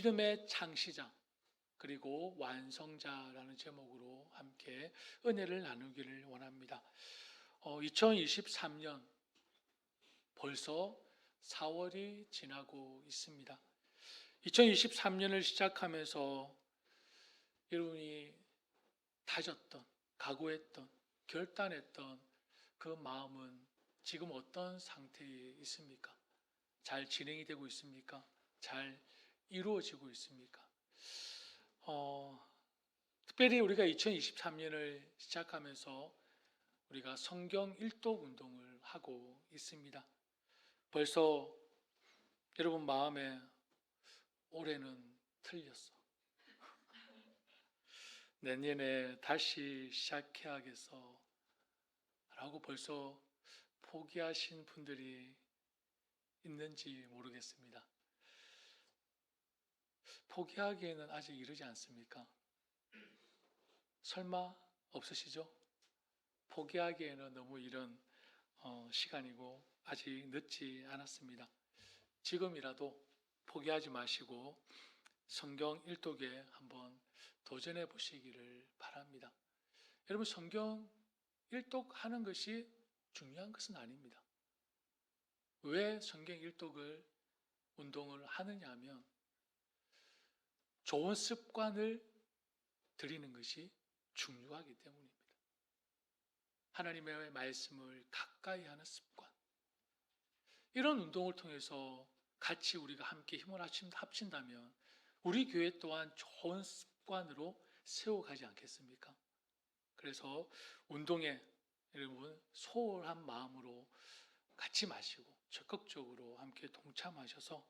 믿음의 창시자 그리고 완성자라는 제목으로 함께 은혜를 나누기를 원합니다. 2023년 벌써 4월이 지나고 있습니다. 2023년을 시작하면서 여러분이 다졌던, 각오했던, 결단했던 그 마음은 지금 어떤 상태에 있습니까? 잘 진행이 되고 있습니까? 잘 이루어지고 있습니까? 특별히 우리가 2023년을 시작하면서 우리가 성경 일독 운동을 하고 있습니다. 벌써 여러분 마음에 올해는 틀렸어. 내년에 다시 시작해야겠어. 라고 벌써 포기하신 분들이 있는지 모르겠습니다. 포기하기에는 아직 이르지 않습니까? 설마 없으시죠? 포기하기에는 너무 이른 시간이고 아직 늦지 않았습니다. 지금이라도 포기하지 마시고 성경 일독에 한번 도전해 보시기를 바랍니다. 여러분, 성경 일독하는 것이 중요한 것은 아닙니다. 왜 성경 일독을 운동을 하느냐 하면 좋은 습관을 들이는 것이 중요하기 때문입니다. 하나님의 말씀을 가까이 하는 습관. 이런 운동을 통해서 같이 우리가 함께 힘을 합친다면 우리 교회 또한 좋은 습관으로 세워가지 않겠습니까? 그래서 운동에 여러분 소홀한 마음으로 같이 마시고 적극적으로 함께 동참하셔서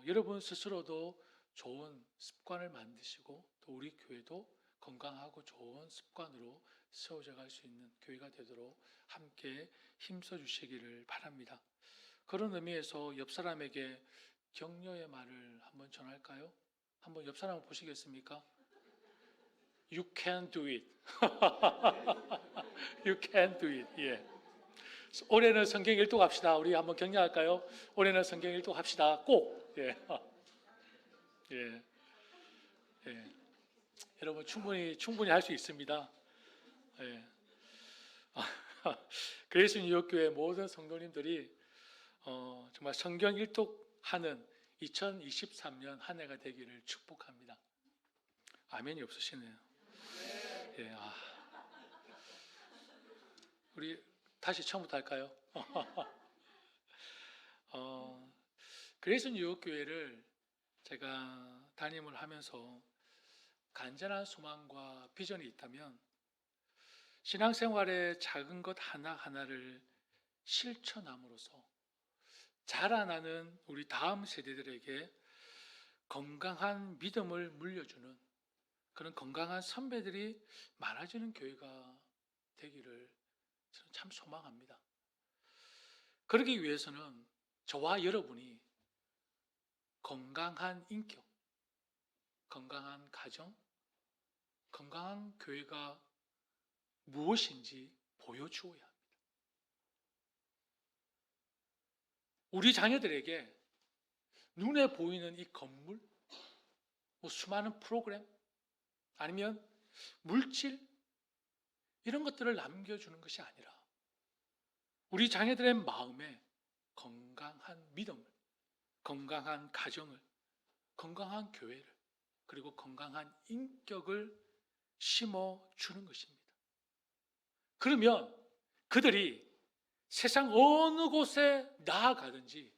여러분 스스로도 좋은 습관을 만드시고 또 우리 교회도 건강하고 좋은 습관으로 세워져 갈 수 있는 교회가 되도록 함께 힘써 주시기를 바랍니다. 그런 의미에서 옆 사람에게 격려의 말을 한번 전할까요? 한번 옆 사람을 보시겠습니까? You can do it. You can do it. 예. 올해는 성경 일독 합시다. 우리 한번 격려할까요? 올해는 성경 일독 합시다. 꼭. 예. 예. 예. 여러분 충분히 할 수 있습니다. 예. 그레이스 뉴욕교회 모든 성도님들이 정말 성경 일독하는 2023년 한 해가 되기를 축복합니다. 아멘이 없으시네요. 예. 우리 다시 처음부터 할까요? 그레이스 뉴욕교회를 제가 담임을 하면서 간절한 소망과 비전이 있다면 신앙생활의 작은 것 하나하나를 실천함으로써 자라나는 우리 다음 세대들에게 건강한 믿음을 물려주는 그런 건강한 선배들이 많아지는 교회가 되기를 저는 참 소망합니다. 그러기 위해서는 저와 여러분이 건강한 인격, 건강한 가정, 건강한 교회가 무엇인지 보여주어야 합니다. 우리 자녀들에게 눈에 보이는 이 건물, 수많은 프로그램, 아니면 물질, 이런 것들을 남겨주는 것이 아니라 우리 자녀들의 마음에 건강한 믿음을, 건강한 가정을, 건강한 교회를, 그리고 건강한 인격을 심어주는 것입니다. 그러면 그들이 세상 어느 곳에 나아가든지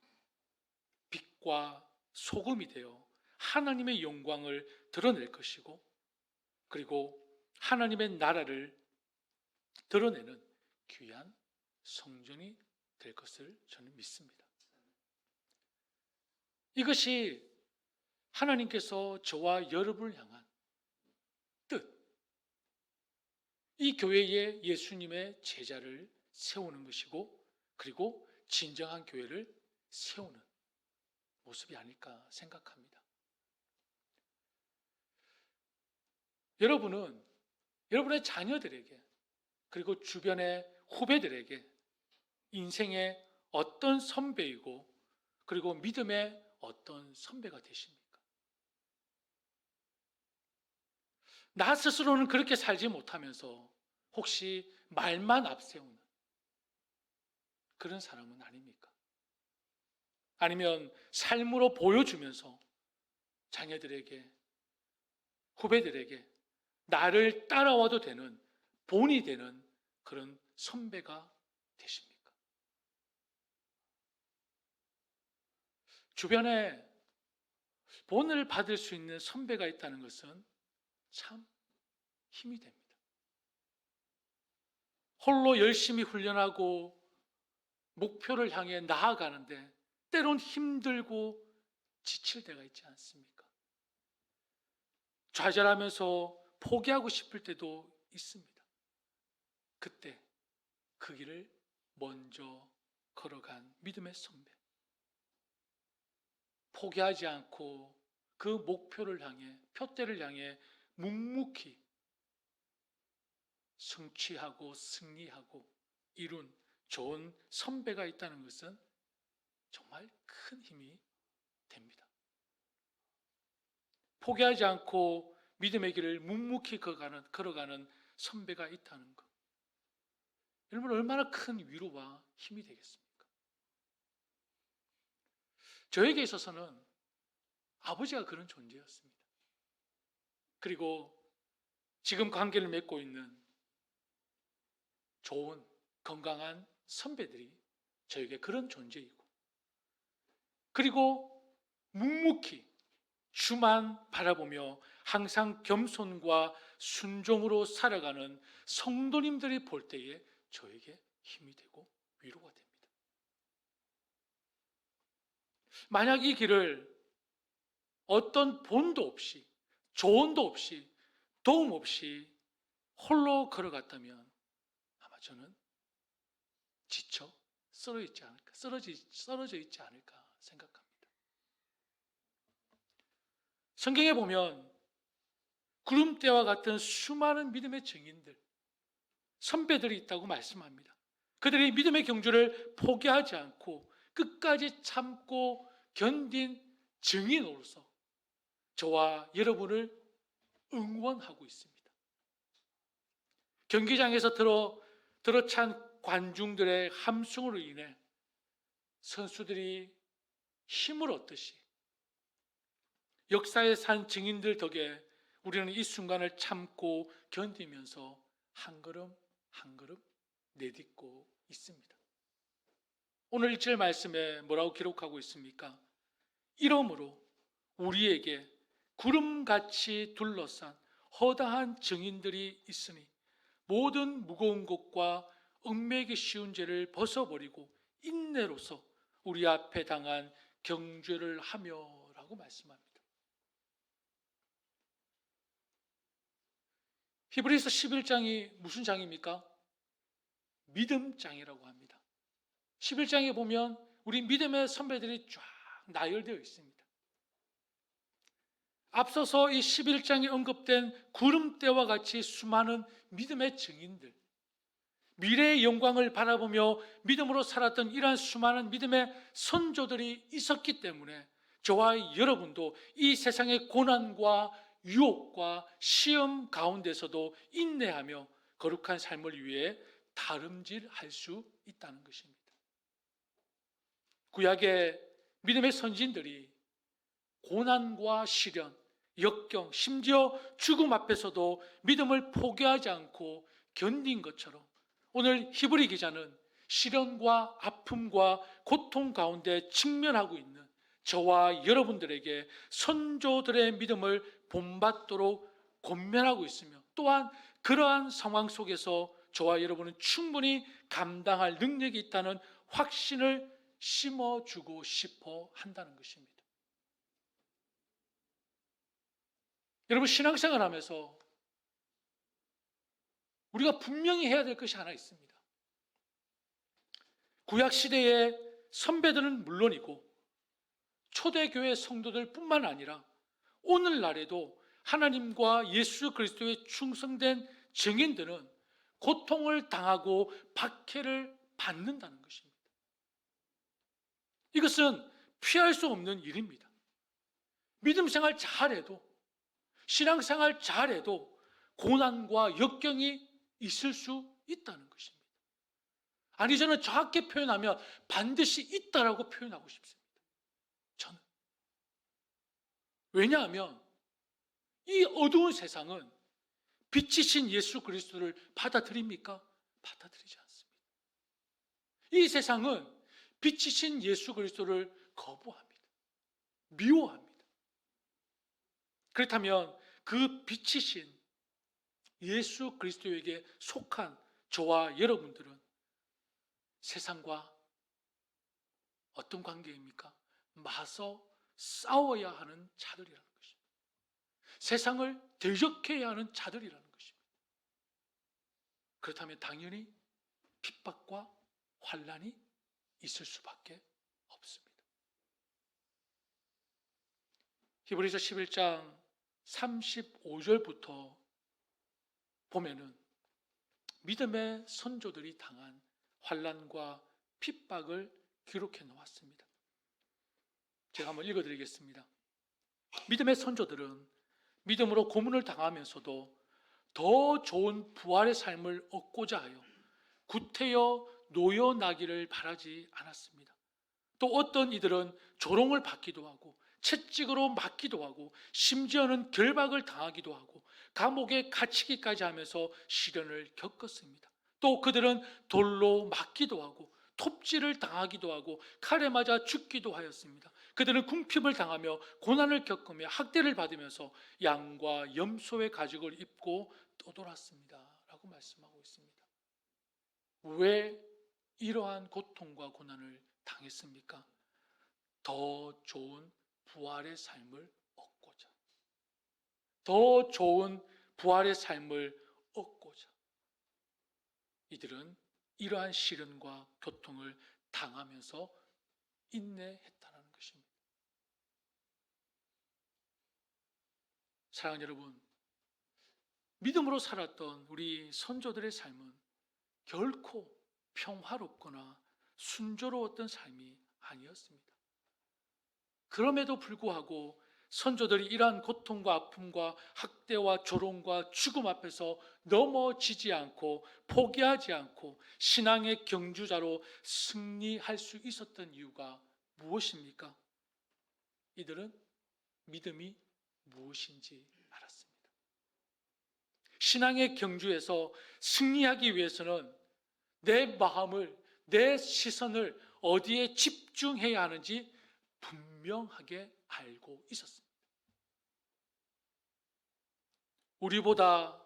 빛과 소금이 되어 하나님의 영광을 드러낼 것이고, 그리고 하나님의 나라를 드러내는 귀한 성전이 될 것을 저는 믿습니다. 이것이 하나님께서 저와 여러분을 향한 뜻, 이 교회에 예수님의 제자를 세우는 것이고, 그리고 진정한 교회를 세우는 모습이 아닐까 생각합니다. 여러분은 여러분의 자녀들에게, 그리고 주변의 후배들에게 인생의 어떤 선배이고, 그리고 믿음의 어떤 선배가 되십니까? 나 스스로는 그렇게 살지 못하면서 혹시 말만 앞세우는 그런 사람은 아닙니까? 아니면 삶으로 보여주면서 자녀들에게, 후배들에게 나를 따라와도 되는, 본이 되는 그런 선배가 되십니까? 주변에 본을 받을 수 있는 선배가 있다는 것은 참 힘이 됩니다. 홀로 열심히 훈련하고 목표를 향해 나아가는데 때론 힘들고 지칠 때가 있지 않습니까? 좌절하면서 포기하고 싶을 때도 있습니다. 그때 그 길을 먼저 걸어간 믿음의 선배. 포기하지 않고 그 목표를 향해, 표대를 향해 묵묵히 성취하고 승리하고 이룬 좋은 선배가 있다는 것은 정말 큰 힘이 됩니다. 포기하지 않고 믿음의 길을 묵묵히 걸어가는 선배가 있다는 것. 여러분 얼마나 큰 위로와 힘이 되겠습니까? 저에게 있어서는 아버지가 그런 존재였습니다. 그리고 지금 관계를 맺고 있는 좋은 건강한 선배들이 저에게 그런 존재이고, 그리고 묵묵히 주만 바라보며 항상 겸손과 순종으로 살아가는 성도님들이 볼 때에 저에게 힘이 되고 위로가 됩니다. 만약 이 길을 어떤 본도 없이, 조언도 없이, 도움 없이 홀로 걸어갔다면 아마 저는 지쳐 쓰러져 있지 않을까 생각합니다. 성경에 보면 구름대와 같은 수많은 믿음의 증인들, 선배들이 있다고 말씀합니다. 그들이 믿음의 경주를 포기하지 않고 끝까지 참고 견딘 증인으로서 저와 여러분을 응원하고 있습니다. 경기장에서 들어찬 관중들의 함성으로 인해 선수들이 힘을 얻듯이 역사에 산 증인들 덕에 우리는 이 순간을 참고 견디면서 한 걸음 한 걸음 내딛고 있습니다. 오늘 1절 말씀에 뭐라고 기록하고 있습니까? 이러므로 우리에게 구름같이 둘러싼 허다한 증인들이 있으니 모든 무거운 것과 얽매기 쉬운 죄를 벗어버리고 인내로서 우리 앞에 당한 경주를 하며라고 말씀합니다. 히브리서 11장이 무슨 장입니까? 믿음장이라고 합니다. 11장에 보면 우리 믿음의 선배들이 쫙 나열되어 있습니다. 앞서서 이 11장에 언급된 구름대와 같이 수많은 믿음의 증인들, 미래의 영광을 바라보며 믿음으로 살았던 이러한 수많은 믿음의 선조들이 있었기 때문에 저와 여러분도 이 세상의 고난과 유혹과 시험 가운데서도 인내하며 거룩한 삶을 위해 다름질할 수 있다는 것입니다. 구약의 믿음의 선진들이 고난과 시련, 역경, 심지어 죽음 앞에서도 믿음을 포기하지 않고 견딘 것처럼 오늘 히브리 기자는 시련과 아픔과 고통 가운데 직면하고 있는 저와 여러분들에게 선조들의 믿음을 본받도록 권면하고 있으며, 또한 그러한 상황 속에서 저와 여러분은 충분히 감당할 능력이 있다는 확신을 심어주고 싶어 한다는 것입니다. 여러분, 신앙생활 하면서 우리가 분명히 해야 될 것이 하나 있습니다. 구약시대의 선배들은 물론이고 초대교회 성도들 뿐만 아니라 오늘날에도 하나님과 예수 그리스도의 충성된 증인들은 고통을 당하고 박해를 받는다는 것입니다. 이것은 피할 수 없는 일입니다. 믿음 생활 잘해도, 신앙생활 잘해도 고난과 역경이 있을 수 있다는 것입니다. 아니, 저는 정확히 표현하면 반드시 있다라고 표현하고 싶습니다. 저는. 왜냐하면 이 어두운 세상은 빛이신 예수 그리스도를 받아들입니까? 받아들이지 않습니다. 이 세상은 빛이신 예수 그리스도를 거부합니다. 미워합니다. 그렇다면 그 빛이신 예수 그리스도에게 속한 저와 여러분들은 세상과 어떤 관계입니까? 맞서 싸워야 하는 자들이라는 것입니다. 세상을 대적해야 하는 자들이라는 것입니다. 그렇다면 당연히 핍박과 환난이 있을 수밖에 없습니다. 히브리서 11장 35절부터 보면은 믿음의 선조들이 당한 환난과 핍박을 기록해 놓았습니다. 제가 한번 읽어드리겠습니다. 믿음의 선조들은 믿음으로 고문을 당하면서도 더 좋은 부활의 삶을 얻고자 하여 구태여 노여나기를 바라지 않았습니다. 또 어떤 이들은 조롱을 받기도 하고 채찍으로 맞기도 하고 심지어는 결박을 당하기도 하고 감옥에 갇히기까지 하면서 시련을 겪었습니다. 또 그들은 돌로 맞기도 하고 톱질을 당하기도 하고 칼에 맞아 죽기도 하였습니다. 그들은 궁핍을 당하며 고난을 겪으며 학대를 받으면서 양과 염소의 가죽을 입고 떠돌았습니다 라고 말씀하고 있습니다. 왜 이러한 고통과 고난을 당했습니까? 더 좋은 부활의 삶을 얻고자, 더 좋은 부활의 삶을 얻고자 이들은 이러한 시련과 고통을 당하면서 인내했다는 것입니다. 사랑하는 여러분, 믿음으로 살았던 우리 선조들의 삶은 결코 평화롭거나 순조로웠던 삶이 아니었습니다. 그럼에도 불구하고 선조들이 이러한 고통과 아픔과 학대와 조롱과 죽음 앞에서 넘어지지 않고 포기하지 않고 신앙의 경주자로 승리할 수 있었던 이유가 무엇입니까? 이들은 믿음이 무엇인지 알았습니다. 신앙의 경주에서 승리하기 위해서는 내 마음을, 내 시선을 어디에 집중해야 하는지 분명하게 알고 있었습니다. 우리보다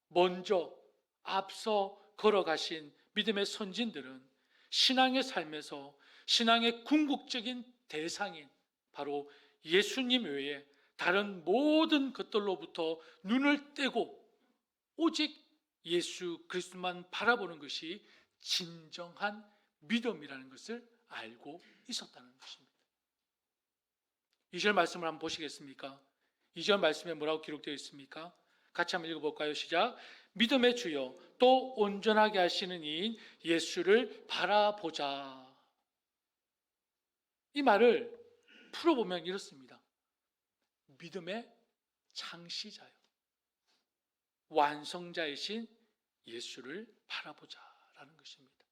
먼저 앞서 걸어가신 믿음의 선진들은 신앙의 삶에서 신앙의 궁극적인 대상인 바로 예수님 외에 다른 모든 것들로부터 눈을 떼고 오직 예수 그리스도만 바라보는 것이 진정한 믿음이라는 것을 알고 있었다는 것입니다. 2절 말씀을 한번 보시겠습니까? 2절 말씀에 뭐라고 기록되어 있습니까? 같이 한번 읽어볼까요? 시작. 믿음의 주여 또 온전하게 하시는 이인 예수를 바라보자. 이 말을 풀어보면 이렇습니다. 믿음의 창시자요, 완성자이신 예수를 바라보자라는 것입니다.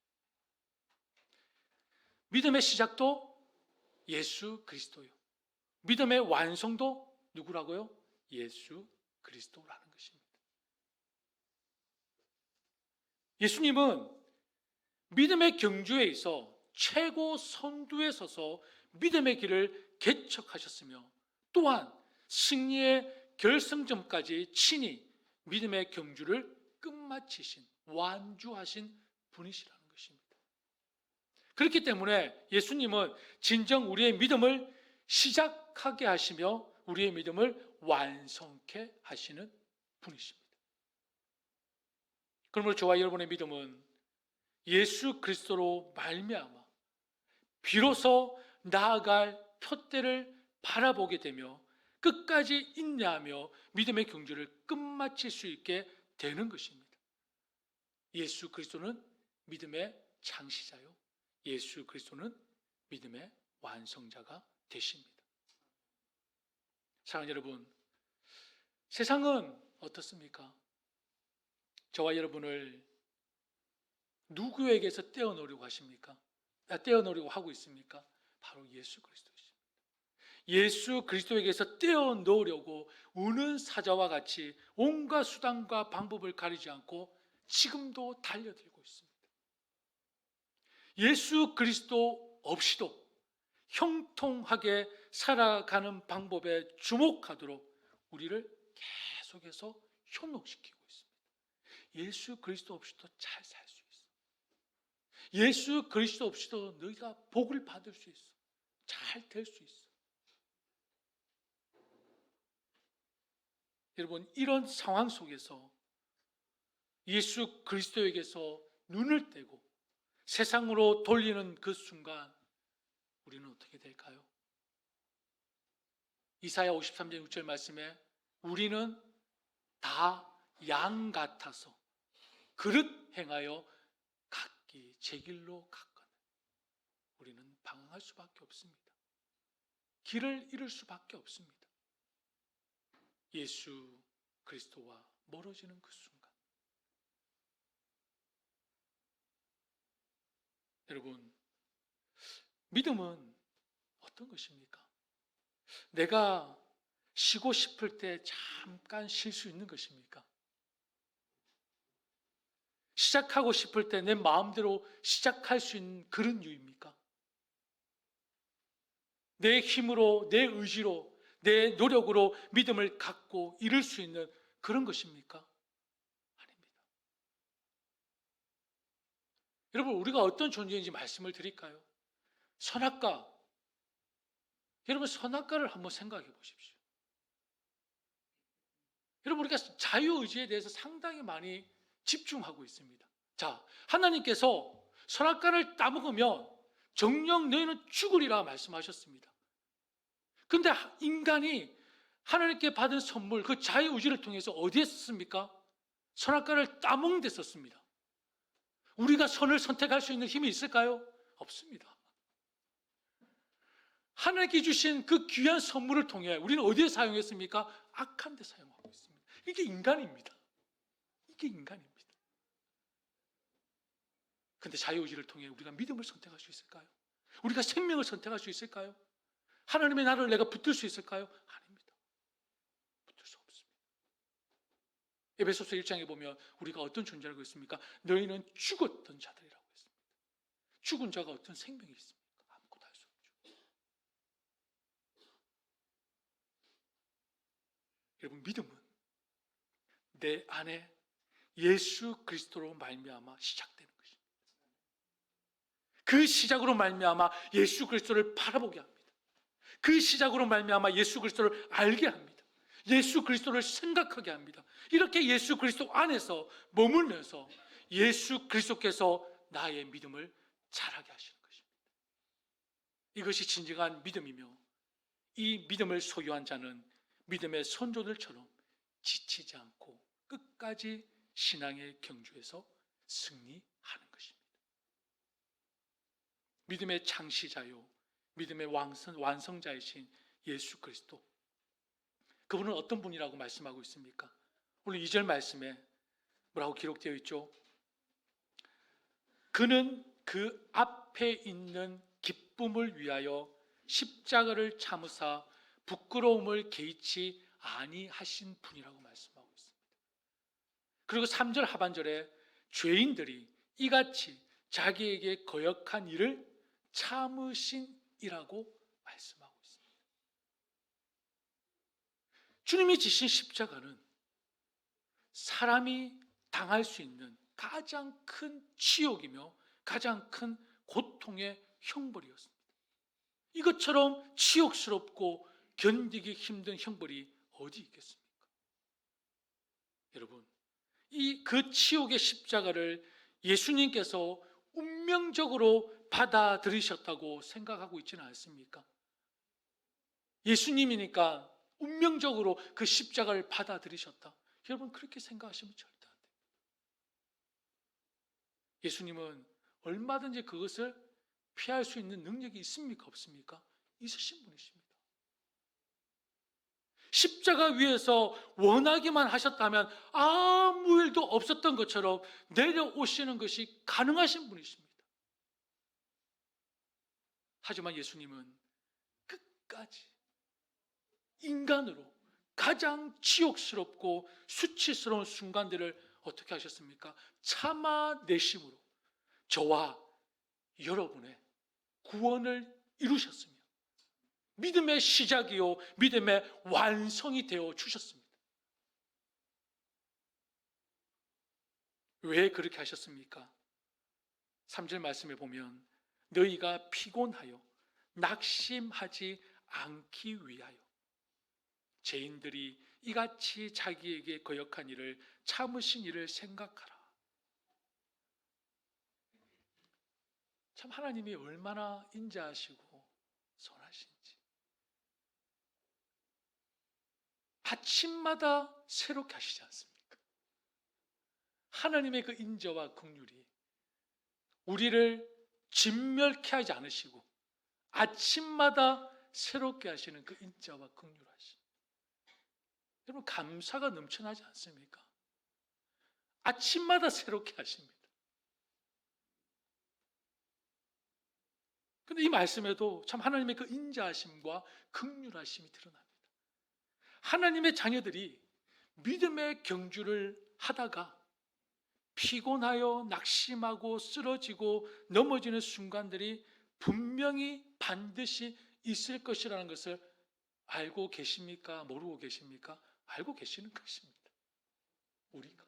믿음의 시작도 예수 그리스도요, 믿음의 완성도 누구라고요? 예수 그리스도라는 것입니다. 예수님은 믿음의 경주에 있어 최고 선두에 서서 믿음의 길을 개척하셨으며 또한 승리의 결승점까지 친히 믿음의 경주를 끝마치신, 완주하신 분이시라는 것입니다. 그렇기 때문에 예수님은 진정 우리의 믿음을 시작하게 하시며 우리의 믿음을 완성케 하시는 분이십니다. 그러므로 저와 여러분의 믿음은 예수 그리스도로 말미암아 비로소 나아갈 표대를 바라보게 되며 끝까지 인내하며 믿음의 경주를 끝마칠 수 있게 되는 것입니다. 예수 그리스도는 믿음의 창시자요, 예수 그리스도는 믿음의 완성자가 되십니다. 사랑하는 여러분, 세상은 어떻습니까? 저와 여러분을 누구에게서 떼어놓으려고 하십니까? 떼어놓으려고 하고 있습니까? 바로 예수 그리스도이십니다. 예수 그리스도에게서 떼어놓으려고 우는 사자와 같이 온갖 수단과 방법을 가리지 않고 지금도 달려들고 있습니다. 예수 그리스도 없이도 형통하게 살아가는 방법에 주목하도록 우리를 계속해서 현혹시키고 있습니다. 예수 그리스도 없이도 잘 살 수 있어. 예수 그리스도 없이도 너희가 복을 받을 수 있어. 잘 될 수 있어. 여러분, 이런 상황 속에서 예수 그리스도에게서 눈을 떼고 세상으로 돌리는 그 순간 우리는 어떻게 될까요? 이사야 53장 6절 말씀에 우리는 다 양 같아서 그릇 행하여 각기 제 길로 갔거늘. 우리는 방황할 수밖에 없습니다. 길을 잃을 수밖에 없습니다. 예수 그리스도와 멀어지는 그 순간. 여러분, 믿음은 어떤 것입니까? 내가 쉬고 싶을 때 잠깐 쉴 수 있는 것입니까? 시작하고 싶을 때 내 마음대로 시작할 수 있는 그런 유입니까? 내 힘으로, 내 의지로, 내 노력으로 믿음을 갖고 이룰 수 있는 그런 것입니까? 아닙니다. 여러분, 우리가 어떤 존재인지 말씀을 드릴까요? 선악과. 여러분, 선악과를 한번 생각해 보십시오. 여러분, 우리가 자유의지에 대해서 상당히 많이 집중하고 있습니다. 자, 하나님께서 선악과를 따먹으면 정녕 너희는 죽으리라 말씀하셨습니다. 근데 인간이 하나님께 받은 선물, 그 자유의지를 통해서 어디에 썼습니까? 선악과를 따먹는 데 썼습니다. 우리가 선을 선택할 수 있는 힘이 있을까요? 없습니다. 하나님께 주신 그 귀한 선물을 통해 우리는 어디에 사용했습니까? 악한 데 사용하고 있습니다. 이게 인간입니다. 이게 인간입니다. 근데 자유의지를 통해 우리가 믿음을 선택할 수 있을까요? 우리가 생명을 선택할 수 있을까요? 하나님의 나라를 내가 붙들 수 있을까요? 아닙니다. 붙들 수 없습니다. 에베소서 1장에 보면 우리가 어떤 존재라고 했습니까? 너희는 죽었던 자들이라고 했습니다. 죽은 자가 어떤 생명이 있습니까? 아무것도 할 수 없죠. 여러분, 믿음은 내 안에 예수 그리스도로 말미암아 시작되는 것입니다. 그 시작으로 말미암아 예수 그리스도를 바라보게 합니다. 그 시작으로 말미암아 예수 그리스도를 알게 합니다. 예수 그리스도를 생각하게 합니다. 이렇게 예수 그리스도 안에서 머물면서 예수 그리스도께서 나의 믿음을 자라게 하시는 것입니다. 이것이 진정한 믿음이며 이 믿음을 소유한 자는 믿음의 선조들처럼 지치지 않고 끝까지 신앙의 경주에서 승리하는 것입니다. 믿음의 창시자요, 믿음의 완성자이신 예수 그리스도, 그분은 어떤 분이라고 말씀하고 있습니까? 오늘 2절 말씀에 뭐라고 기록되어 있죠? 그는 그 앞에 있는 기쁨을 위하여 십자가를 참으사 부끄러움을 개의치 아니하신 분이라고 말씀하고 있습니다. 그리고 3절 하반절에 죄인들이 이같이 자기에게 거역한 일을 참으신이라고 말씀하고 있습니다. 주님이 지신 십자가는 사람이 당할 수 있는 가장 큰 치욕이며 가장 큰 고통의 형벌이었습니다. 이것처럼 치욕스럽고 견디기 힘든 형벌이 어디 있겠습니까? 여러분, 그 치욕의 십자가를 예수님께서 운명적으로 받아들이셨다고 생각하고 있지는 않습니까? 예수님이니까 운명적으로 그 십자가를 받아들이셨다. 여러분, 그렇게 생각하시면 절대 안 돼요. 예수님은 얼마든지 그것을 피할 수 있는 능력이 있습니까? 없습니까? 있으신 분이십니다. 십자가 위에서 원하기만 하셨다면 아무 일도 없었던 것처럼 내려오시는 것이 가능하신 분이십니다. 하지만 예수님은 끝까지 인간으로 가장 치욕스럽고 수치스러운 순간들을 어떻게 하셨습니까? 참아내심으로 저와 여러분의 구원을 이루셨으며 믿음의 시작이요 믿음의 완성이 되어 주셨습니다. 왜 그렇게 하셨습니까? 3절 말씀에 보면 너희가 피곤하여 낙심하지 않기 위하여 죄인들이 이같이 자기에게 거역한 일을 참으신 일을 생각하라. 참 하나님이 얼마나 인자하시고 선하신지. 아침마다 새롭게 하시지 않습니까? 하나님의 그 인자와 긍휼이 우리를 진멸케 하지 않으시고 아침마다 새롭게 하시는 그 인자와 긍휼하심. 여러분 감사가 넘쳐나지 않습니까? 아침마다 새롭게 하십니다. 그런데 이 말씀에도 참 하나님의 그 인자하심과 긍휼하심이 드러납니다. 하나님의 자녀들이 믿음의 경주를 하다가 피곤하여 낙심하고 쓰러지고 넘어지는 순간들이 분명히 반드시 있을 것이라는 것을 알고 계십니까? 모르고 계십니까? 알고 계시는 것입니다. 우리가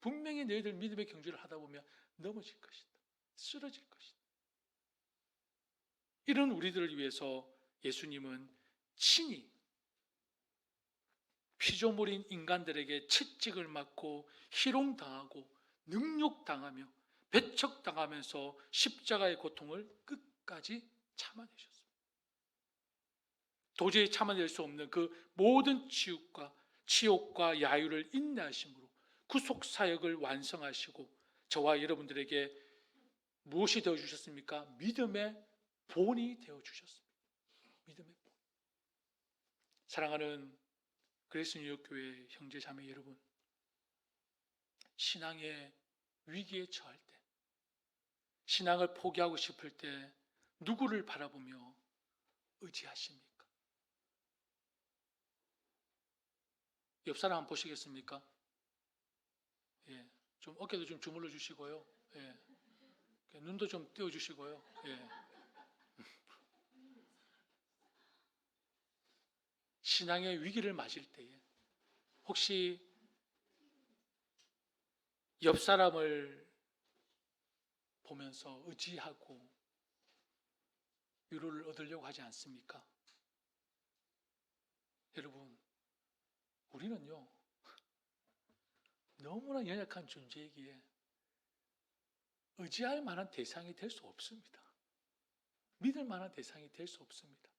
분명히 너희들 믿음의 경주를 하다 보면 넘어질 것이다. 쓰러질 것이다. 이런 우리들을 위해서 예수님은 친히 피조물인 인간들에게 채찍을 맞고 희롱당하고 능욕당하며 배척당하면서 십자가의 고통을 끝까지 참아내셨습니다. 도저히 참아낼 수 없는 그 모든 치욕과 야유를 인내하심으로 구속사역을 완성하시고 저와 여러분들에게 무엇이 되어주셨습니까? 믿음의 본이 되어주셨습니다. 믿음의 본. 사랑하는 그리스 뉴욕교회 형제 자매 여러분, 신앙의 위기에 처할 때, 신앙을 포기하고 싶을 때 누구를 바라보며 의지하십니까? 옆 사람 한번 보시겠습니까? 예, 좀 어깨도 좀 주물러 주시고요. 예, 눈도 좀 띄워 주시고요. 예. 신앙의 위기를 맞을 때에 혹시 옆 사람을 보면서 의지하고 위로를 얻으려고 하지 않습니까? 여러분, 우리는요 너무나 연약한 존재이기에 의지할 만한 대상이 될 수 없습니다. 믿을 만한 대상이 될 수 없습니다.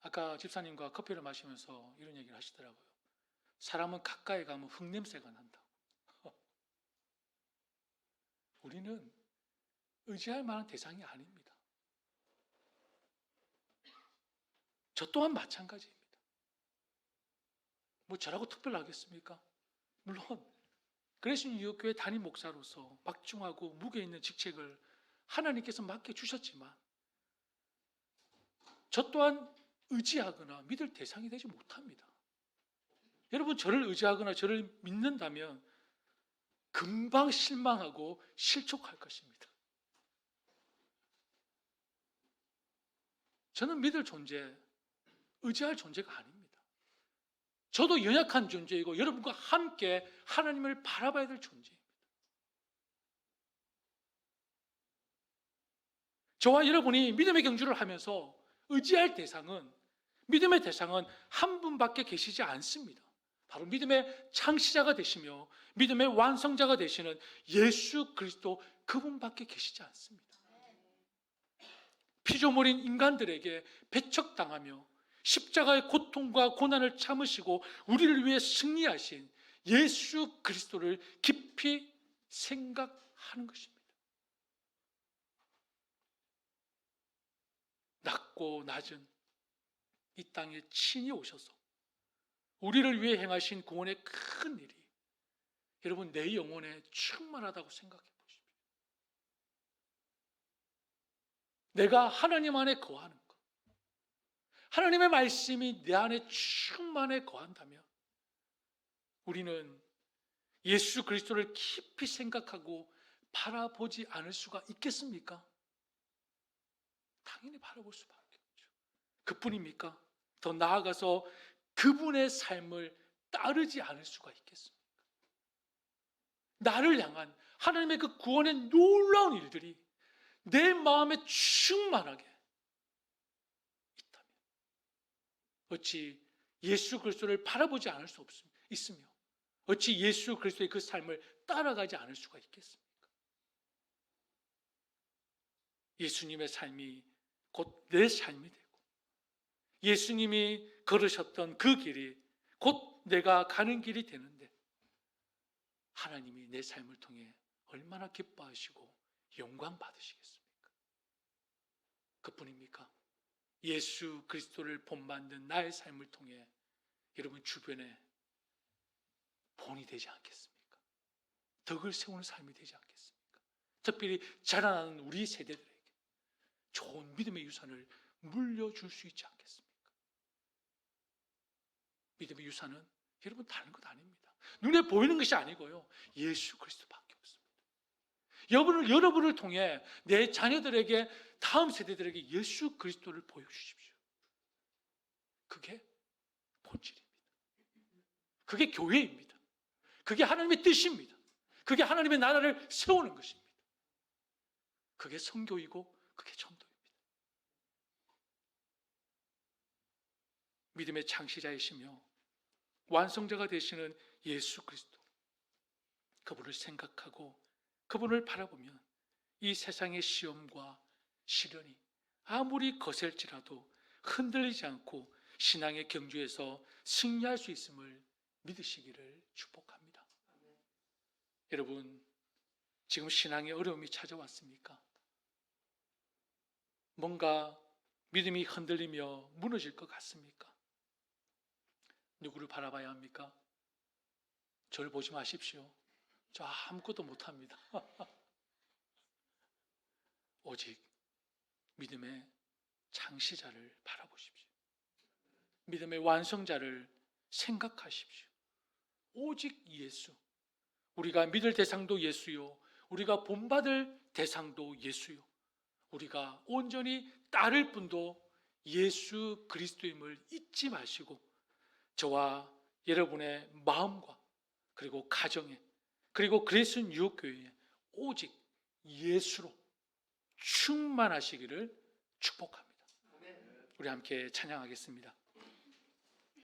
아까 집사님과 커피를 마시면서 이런 얘기를 하시더라고요. 사람은 가까이 가면 흙냄새가 난다고. 우리는 의지할 만한 대상이 아닙니다. 저 또한 마찬가지입니다. 뭐 저라고 특별하겠습니까? 물론 그레이스 뉴욕교회 담임 목사로서 막중하고 무게 있는 직책을 하나님께서 맡겨주셨지만 저 또한 의지하거나 믿을 대상이 되지 못합니다. 여러분 저를 의지하거나 저를 믿는다면 금방 실망하고 실족할 것입니다. 저는 믿을 존재, 의지할 존재가 아닙니다. 저도 연약한 존재이고 여러분과 함께 하나님을 바라봐야 될 존재입니다. 저와 여러분이 믿음의 경주를 하면서 의지할 대상은, 믿음의 대상은 한 분밖에 계시지 않습니다. 바로 믿음의 창시자가 되시며 믿음의 완성자가 되시는 예수 그리스도 그분밖에 계시지 않습니다. 피조물인 인간들에게 배척당하며 십자가의 고통과 고난을 참으시고 우리를 위해 승리하신 예수 그리스도를 깊이 생각하는 것입니다. 낮고 낮은 이 땅에 친히 오셔서 우리를 위해 행하신 구원의 큰 일이 여러분 내 영혼에 충만하다고 생각해 보십시오. 내가 하나님 안에 거하는 것, 하나님의 말씀이 내 안에 충만해 거한다면 우리는 예수 그리스도를 깊이 생각하고 바라보지 않을 수가 있겠습니까? 당연히 바라볼 수밖에 없죠. 그뿐입니까? 더 나아가서 그분의 삶을 따르지 않을 수가 있겠습니까? 나를 향한 하나님의 그 구원의 놀라운 일들이 내 마음에 충만하게 있다면 어찌 예수 그리스도를 바라보지 않을 수 있으며 어찌 예수 그리스도의 그 삶을 따라가지 않을 수가 있겠습니까? 예수님의 삶이 곧 내 삶이 되고 예수님이 걸으셨던 그 길이 곧 내가 가는 길이 되는데 하나님이 내 삶을 통해 얼마나 기뻐하시고 영광 받으시겠습니까? 그뿐입니까? 예수 그리스도를 본받는 나의 삶을 통해 여러분 주변에 본이 되지 않겠습니까? 덕을 세우는 삶이 되지 않겠습니까? 특별히 자라나는 우리 세대들에게 좋은 믿음의 유산을 물려줄 수 있지 않겠습니까? 믿음의 유산은 여러분 다른 것 아닙니다. 눈에 보이는 것이 아니고요. 예수 그리스도밖에 없습니다. 여러분을 통해 내 자녀들에게 다음 세대들에게 예수 그리스도를 보여주십시오. 그게 본질입니다. 그게 교회입니다. 그게 하나님의 뜻입니다. 그게 하나님의 나라를 세우는 것입니다. 그게 선교이고 그게 전도입니다. 믿음의 창시자이시며 완성자가 되시는 예수 그리스도, 그분을 생각하고 그분을 바라보면 이 세상의 시험과 시련이 아무리 거셀지라도 흔들리지 않고 신앙의 경주에서 승리할 수 있음을 믿으시기를 축복합니다. 여러분, 지금 신앙의 어려움이 찾아왔습니까? 뭔가 믿음이 흔들리며 무너질 것 같습니까? 누구를 바라봐야 합니까? 저를 보지 마십시오. 저 아무것도 못합니다. 오직 믿음의 창시자를 바라보십시오. 믿음의 완성자를 생각하십시오. 오직 예수. 우리가 믿을 대상도 예수요. 우리가 본받을 대상도 예수요. 우리가 온전히 따를 분도 예수 그리스도임을 잊지 마시고 저와 여러분의 마음과 그리고 가정에 그리고 그리스도 뉴욕교회에 오직 예수로 충만하시기를 축복합니다. 우리 함께 찬양하겠습니다.